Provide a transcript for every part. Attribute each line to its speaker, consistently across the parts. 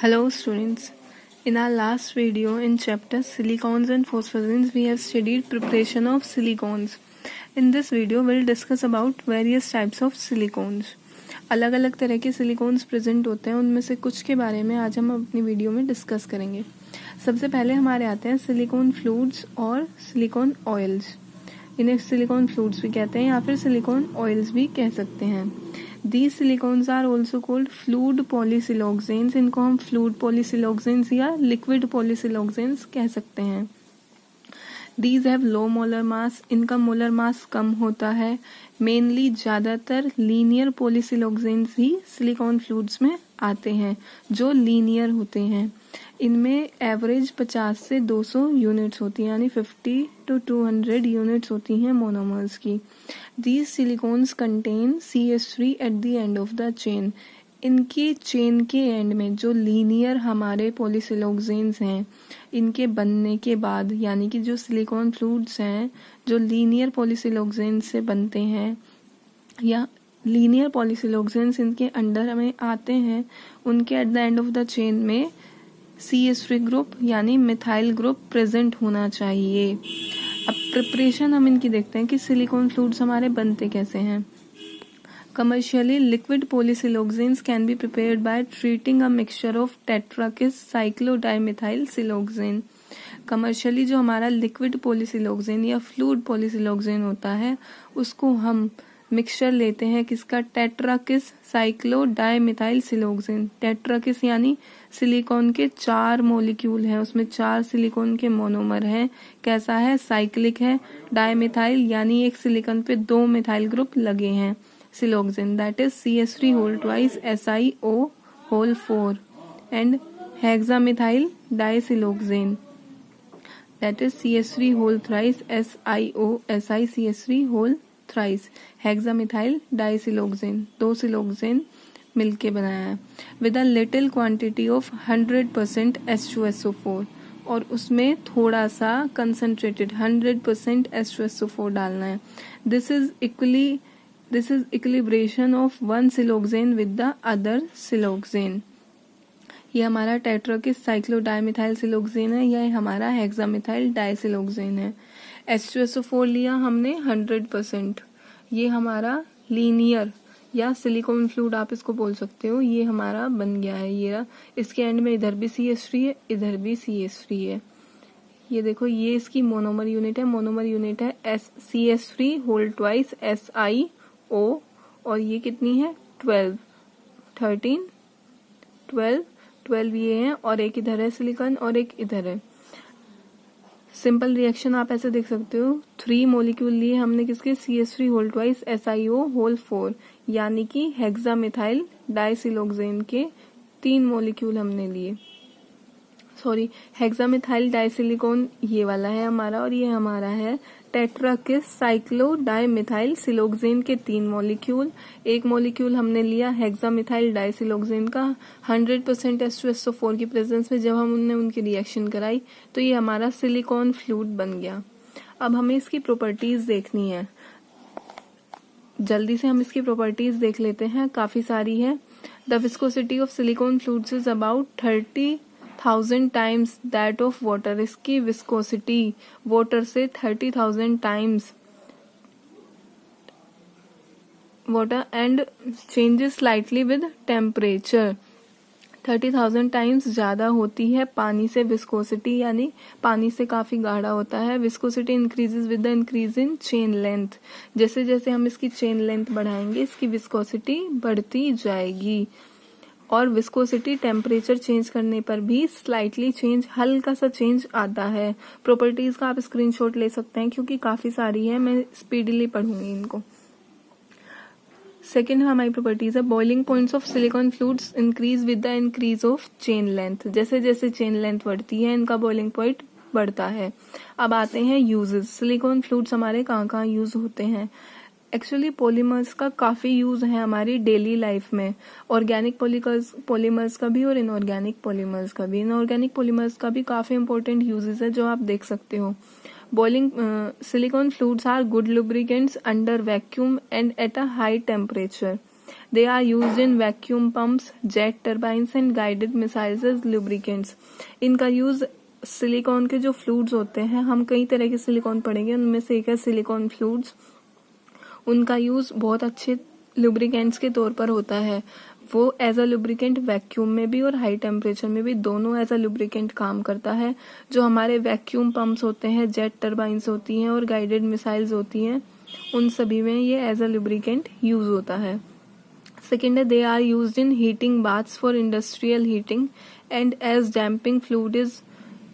Speaker 1: Hello students. In our last video in chapter Silicones and Phosphorins we have studied preparation of silicones. In this video we'll discuss about various types of silicones. अलग अलग तरह के silicones present होते हैं, उनमें से कुछ के बारे में आज हम अपनी वीडियो में डिस्कस करेंगे। सबसे पहले हमारे आते हैं सिलिकॉन फ्लूइड्स और सिलिकॉन ऑयल्स। इन्हें सिलिकॉन फ्लूइड्स भी कहते हैं या फिर सिलिकॉन ऑयल्स भी कह सकते हैं। These silicones are also called fluid polysiloxanes। इनको हम fluid polysiloxanes या liquid polysiloxanes कह सकते हैं। These have low molar mass। इनका मोलर मास कम होता है। मेनली ज़्यादातर लीनियर पोलिसिलोक्सेन्स ही सिलिकॉन फ्लूइड्स में आते हैं जो लीनियर होते हैं। इनमें एवरेज 50 से 200 यूनिट्स होती हैं, यानी 50 to 200 यूनिट्स होती हैं मोनोमर्स की। These silicones contain CH3 at the end of the chain। इनकी चेन के एंड में जो लीनियर हमारे पोलिसिलोक्सेन्स हैं, इनके बनने के बाद यानी कि जो सिलिकॉन फ्लूइड्स हैं जो लीनियर पोलिसिलोक्सेन्स से बनते हैं या लीनियर पोलिसिलोक्सेन्स इनके अंडर में आते हैं, उनके at the end of the chain में CH3 ग्रुप यानी मिथाइल ग्रुप प्रेजेंट होना चाहिए। अब प्रिपरेशन हम इनकी देखते हैं कि सिलिकॉन फ्लूइड्स हमारे बनते कैसे हैं। Commercially, liquid polysiloxanes can be prepared by treating a mixture of tetrakis cyclodimethyl siloxane। Commercially जो हमारा लिक्विड पोलिसिलोक्सेन या फ्लूइड पोलिसिलोक्सेन होता है उसको हम मिक्सचर लेते हैं किसका, टेट्राकिस साइक्लोडाइमिथाइल सिलोक्सेन। टेट्राकिस यानी सिलिकॉन के 4 मॉलिक्यूल हैं, उसमें 4 सिलिकॉन के मोनोमर हैं। कैसा है, साइक्लिक है। डाइमिथाइल यानी एक सिलिकॉन पे 2 मिथाइल ग्रुप लगे हैं। siloxane that is CH3 whole twice SiO whole 4 and hexamethyl disiloxane that is CH3 whole thrice SiO SiCH3 whole thrice hexamethyl disiloxane। 2 siloxane मिलके बनाया है with a little quantity of 100% H2SO4 और उसमें थोड़ा सा concentrated 100% H2SO4 डालना है। This is equilibration of one siloxane with the other siloxane। ये हमारा टेट्राकिस साइक्लोडाइमिथाइल सिलोक्सेन है, यह हमारा हेक्सामिथाइल डाइसिलोक्सेन है। H2SO4 लिया हमने 100%। ये हमारा लीनियर या सिलिकॉन फ्लूइड आप इसको बोल सकते हो, ये हमारा बन गया है। ये इसके एंड में इधर भी CH3 है, इधर भी CH3 है। ये देखो, ये इसकी मोनोमर यूनिट है। मोनोमर यूनिट है CH3 होल ट्वाइस SiO और ये कितनी है 12 ये है और एक इधर है सिलिकॉन और एक इधर है। सिंपल रिएक्शन आप ऐसे देख सकते हो, 3 मॉलिक्यूल लिए हमने किसके, CH3 whole twice SiO whole 4 यानी कि हेक्सामिथाइल डाइसिलोक्सेन के 3 मॉलिक्यूल हमने लिए। सॉरी, हेक्सामिथाइल डाइसिलिकॉन ये वाला है हमारा और ये हमारा है टेट्राकिस साइक्लोडाइमिथाइल सिलोक्सेन के 3 मॉलिक्यूल। एक मॉलिक्यूल हमने लिया हेक्सामिथाइल डाइसिलोक्सेन का 100% H2SO4 की प्रेजेंस में। जब हमने उनकी रिएक्शन कराई तो ये हमारा सिलिकॉन फ्लूइड बन गया। अब हमें इसकी प्रॉपर्टीज देखनी है, जल्दी से हम इसकी प्रॉपर्टीज देख लेते हैं, काफी सारी है। The viscosity of silicon fluids is about 30,000 times that of water. इसकी विस्कोसिटी वाटर से 30,000 times water and changes slightly with temperature. 30,000 times ज्यादा होती है पानी से विस्कोसिटी, यानी पानी से काफी गाढ़ा होता है। Viscosity increases with the increase in chain length. जैसे जैसे हम इसकी चेन लेंथ बढ़ाएंगे इसकी विस्कोसिटी बढ़ती जाएगी। और विस्कोसिटी टेम्परेचर चेंज करने पर भी स्लाइटली चेंज, हल्का सा चेंज आता है। प्रॉपर्टीज का आप स्क्रीनशॉट ले सकते हैं क्योंकि काफी सारी है, मैं स्पीडली पढ़ूंगी इनको। सेकेंड हमारी प्रॉपर्टीज है boiling points of silicon fluids increase with the increase of chain length. जैसे जैसे चेन लेंथ बढ़ती है इनका बॉइलिंग पॉइंट बढ़ता है। अब आते हैं यूजेस। सिलिकॉन फ्लूइड्स हमारे कहाँ कहाँ यूज होते हैं। एक्चुअली पॉलीमर्स का काफी यूज है हमारी डेली लाइफ में, ऑर्गेनिक पॉलीमर्स का भी और इनऑर्गेनिक पॉलीमर्स का भी। इनऑर्गेनिक पॉलीमर्स का भी काफी इंपॉर्टेंट यूजेस है जो आप देख सकते हो। Boiling silicone fluids are good lubricants under vacuum and at a high temperature. They are used in vacuum pumps, jet turbines and guided missiles as lubricants. इनका यूज सिलिकॉन के जो फ्लूइड्स होते हैं, हम कई तरह के सिलिकॉन पढ़ेंगे, उनमें से एक है सिलिकॉन फ्लूइड्स. उनका यूज बहुत अच्छे लुब्रिकेंट्स के तौर पर होता है. वो एज अ लुब्रिकेंट वैक्यूम में भी और हाई टेम्परेचर में भी दोनों एज अ लुब्रिकेंट काम करता है. जो हमारे वैक्यूम पंप्स होते हैं, जेट टर्बाइंस होती हैं और गाइडेड मिसाइल्स होती हैं, उन सभी में ये एज अ लुब्रिकेंट यूज होता है. सेकेंड है, they are used in heating baths for industrial heating and as damping fluid is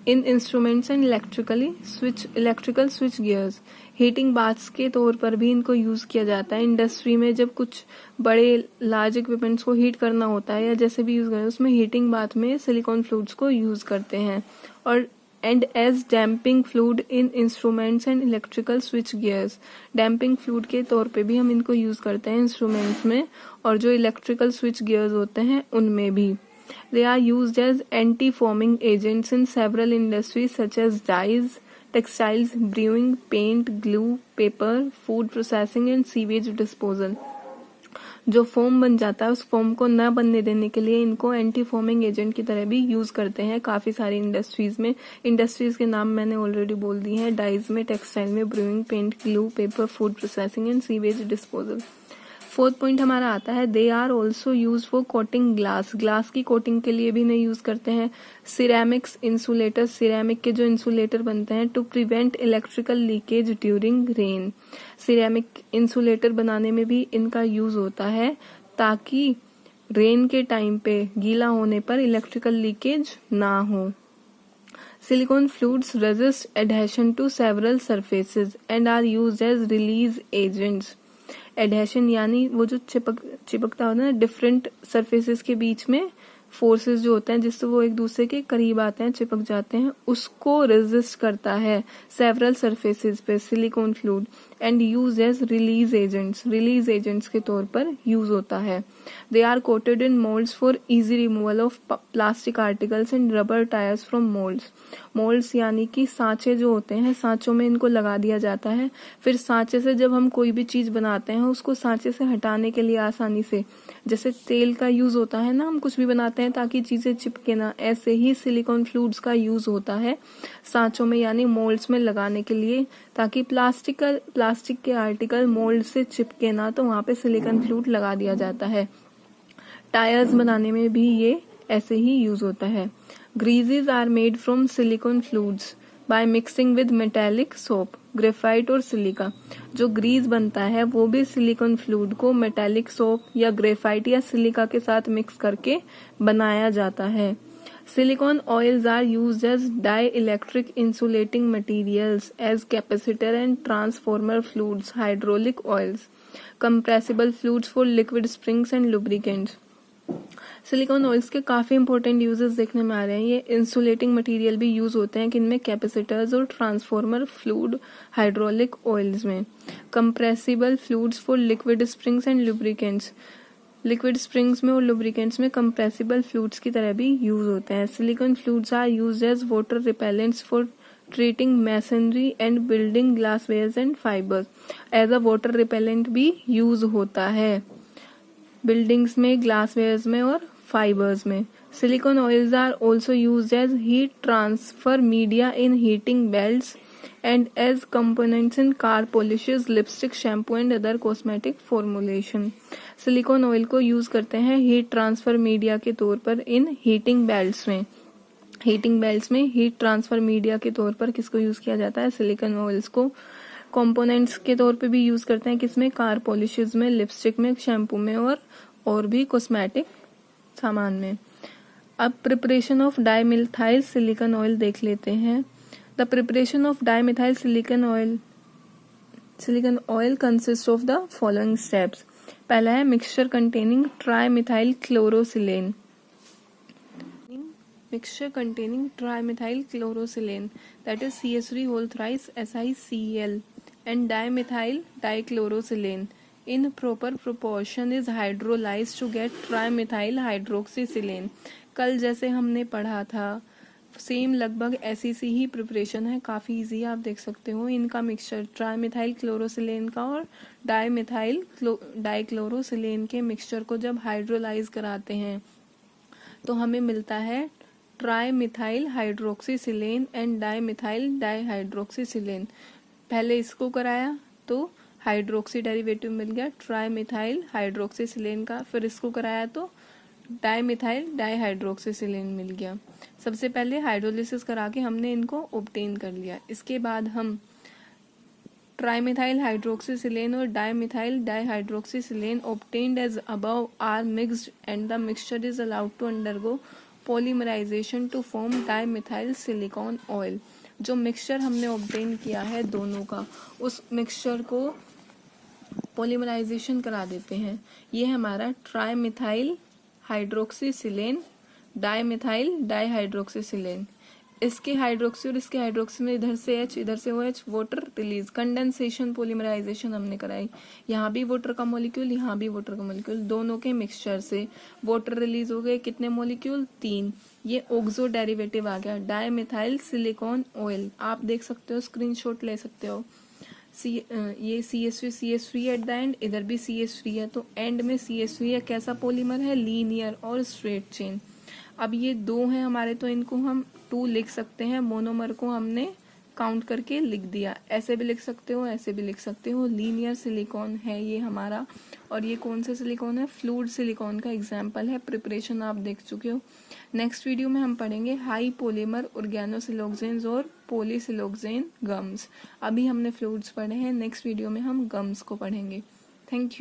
Speaker 1: in instruments and electrical switch gears. Heating baths के तौर पर भी इनको यूज किया जाता है. इंडस्ट्री में जब कुछ बड़े लार्ज इक्विपमेंट्स को हीट करना होता है या जैसे भी यूज करें, उसमें हीटिंग बाथ में सिलिकॉन फ्लूइड्स को यूज करते हैं. और and as damping fluid in instruments and electrical switch gears. Damping fluid के तौर पे भी हम इनको यूज करते हैं इंस्ट्रूमेंट्स में, और जो इलेक्ट्रिकल स्विच गियर्स होते हैं उनमें भी. They are used as anti-foaming agents in several industries such as dyes, textiles, brewing, paint, glue, paper, food processing and sewage disposal. जो फोम बन जाता है, उस फोम को न बनने देने के लिए इनको एंटी फोमिंग एजेंट की तरह भी यूज करते हैं काफी सारी इंडस्ट्रीज में. इंडस्ट्रीज के नाम मैंने ऑलरेडी बोल दिए हैं, डाइज में, टेक्सटाइल में, brewing, paint, glue, paper, food processing and sewage disposal. Fourth point हमारा आता है, they are also use for coating glass. Glass की कोटिंग के लिए भी इन्हें यूज करते हैं. सिरेमिक्स इंसुलेटर, सिरेमिक के जो इंसुलेटर बनते हैं, to prevent electrical leakage during rain. Ceramic insulator बनाने में भी इनका यूज होता है ताकि रेन के टाइम पे गीला होने पर इलेक्ट्रिकल लीकेज ना हो. Silicone fluids resist adhesion to several surfaces and are used as release agents. Adhesion यानी वो जो चिपकता होता है ना डिफरेंट सरफेसेस के बीच में, फोर्सेस जो होते हैं जिससे वो एक दूसरे के करीब आते हैं, चिपक जाते हैं, उसको रेजिस्ट करता है सेवरल सरफेसेस पे silicone fluid. And use as release agents के तौर पर यूज होता है. They are coated in moulds for easy removal of plastic articles and rubber tyres from moulds यानी कि सांचे जो होते हैं, सांचों में इनको लगा दिया जाता है. फिर सांचे से जब हम कोई भी चीज बनाते हैं, उसको सांचे से हटाने के लिए आसानी से, जैसे तेल का यूज होता है ना, हम कुछ भी बनाते हैं ताकि चीजें चिपके ना, ऐसे ही सिलिकॉन फ्लूइड्स का यूज होता है सांचों में यानी मोल्ड्स में लगाने के लिए, ताकि प्लास्टिक के आर्टिकल मोल्ड से चिपके ना, तो वहां पे सिलिकॉन फ्लूइड लगा दिया जाता है. टायर्स बनाने में भी ये ऐसे ही यूज होता है. Greases are made from silicone fluids by mixing with metallic soap, graphite और सिलिका. जो ग्रीस बनता है वो भी सिलिकॉन फ्लूइड को मेटेलिक सोप या ग्रेफाइट या सिलिका के साथ मिक्स करके बनाया जाता है. Silicon oils are used as dielectric insulating materials as capacitor and transformer fluids, hydraulic oils, compressible fluids for liquid springs and lubricants. Silicon oils के काफी इंपॉर्टेंट यूजेस देखने में आ रहे हैं. ये इंसुलेटिंग मटेरियल भी यूज होते हैं किनमें, कैपेसिटर्स और ट्रांसफॉर्मर फ्लूइड हाइड्रोलिक ऑयल्स में. Compressible fluids for liquid springs and lubricants, liquid springs में और लुब्रिकेंट्स में कंप्रेसिबल फ्लूइड्स की तरह भी यूज होते हैं. Silicone fluids are used as water repellents for treating masonry and building glasswares and fibres. As a water repellent भी use होता है बिल्डिंग्स में, ग्लासवेयर्स में और फाइबर्स में. Silicone oils are also used as heat transfer media in heating belts and as components in car polishes, lipstick, shampoo and other cosmetic formulation. Silicon oil को use करते हैं heat transfer media के तौर पर इन heating belts में. Heating belts में heat transfer media के तौर पर किसको यूज किया जाता है, सिलिकॉन ऑयल्स को. कंपोनेंट्स के तौर पे भी यूज करते हैं किसमें, कार पॉलिशेस में, लिपस्टिक में, शैम्पू में और भी कॉस्मेटिक सामान में. अब preparation of dimethyl silicon oil देख लेते हैं. The preparation of dimethyl silicon oil consists of the following steps. पहला है mixture containing trimethyl chlorosilane. Mixture containing trimethyl chlorosilane, that is CH3 whole thrice SiCl, and dimethyl dichlorosilane in proper proportion is hydrolyzed to get trimethyl hydroxysilane. कल जैसे हमने पढ़ा था same लगभग ऐसी सी ही preparation है, काफ़ी इजी आप देख सकते हो। इनका मिक्सचर ट्राईमिथाइल क्लोरोसिलेन का और डाइक्लोरोसिलेन के मिक्सचर को जब हाइड्रोलाइज कराते हैं तो हमें मिलता है ट्राईमिथाइल हाइड्रोक्सीसिलेन एंड डाइमिथाइल डाइहाइड्रोक्सीसिलेन। पहले इसको कराया तो हाइड्रोक्सी डेरिवेटिव मिल गया ट्राईमिथाइल हाइड्रोक्सीसिलेन का, फिर इसको कराया तो डाइमिथाइल डाइहाइड्रोक्सीसिलेन मिल गया। सबसे पहले हाइड्रोलिसिस करा के हमने इनको ऑब्टेन कर लिया। इसके बाद हम ट्राईमिथाइल हाइड्रोक्सीसिलेन और dimethyl डाइहाइड्रोक्सीसिलेन obtained as above are mixed and the mixture is allowed to undergo polymerization to form dimethyl silicon oil। जो मिक्सचर हमने ऑब्टेन किया है दोनों का, उस मिक्सचर को पॉलीमराइजेशन करा देते हैं। ये हमारा ट्राईमिथाइल हाइड्रोक्सीसिलेन डाइमिथाइल डाइहाइड्रोक्सीसिलेन। इसके हाइड्रोक्सी और इसके हाइड्रोक्सी में इधर से H इधर से OH, water release, condensation polymerization हमने कराई। यहाँ भी वाटर का मॉलिक्यूल, यहाँ भी वाटर का मॉलिक्यूल, दोनों के मिक्सचर से वाटर रिलीज हो गए। कितने मॉलिक्यूल? 3। ये ऑक्सो डेरिवेटिव आ गया डाइमिथाइल सिलिकॉन ऑयल। आप देख सकते हो, स्क्रीनशॉट ले सकते हो। ये CH3 एट द एंड, इधर भी CH3 है, तो एंड में CH3 है। कैसा पॉलीमर है? लीनियर और स्ट्रेट चेन। अब ये 2 हैं हमारे, तो इनको हम 2 लिख सकते हैं। मोनोमर को हमने काउंट करके लिख दिया। ऐसे भी लिख सकते हो, ऐसे भी लिख सकते हो। लीनियर सिलिकॉन है ये हमारा। और ये कौन सा सिलिकॉन है? फ्लूइड सिलिकॉन का एग्जाम्पल है। प्रिपरेशन आप देख चुके हो। नेक्स्ट वीडियो में हम पढ़ेंगे हाई पॉलीमर ऑर्गेनोसिलोक्सेन्स और पॉलीसिलोक्सेन गम्स। अभी हमने फ्लूइड्स पढ़े हैं, नेक्स्ट वीडियो में हम गम्स को पढ़ेंगे। Thank you.